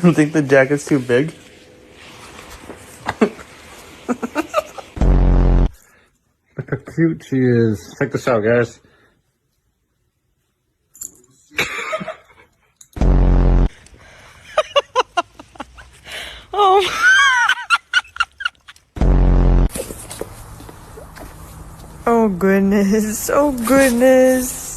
don't think the jacket's too big? Look how cute she is. Check this out, guys. Oh. Oh goodness. Oh goodness.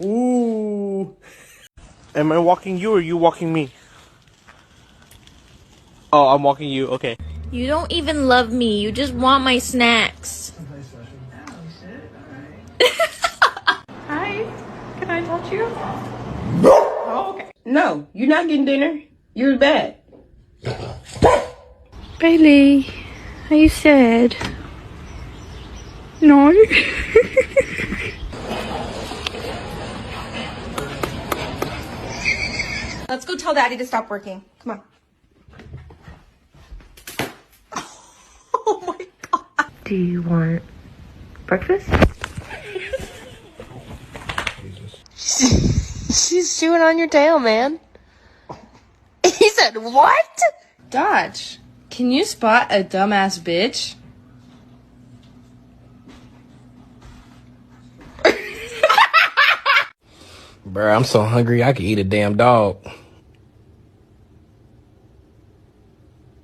Ooh. Am I walking you or you walking me? Oh, I'm walking you. Okay. You don't even love me. You just want my snacks. Hi. Can I touch you? Oh, okay. No, you're not getting dinner. You're bad. Bailey, are you sad? No. Let's go tell Daddy to stop working. Come on. Oh my God. Do you want breakfast? She's chewing on your tail, man. He said, what? Dodge, can you spot a dumbass bitch? Bruh, I'm so hungry I could eat a damn dog.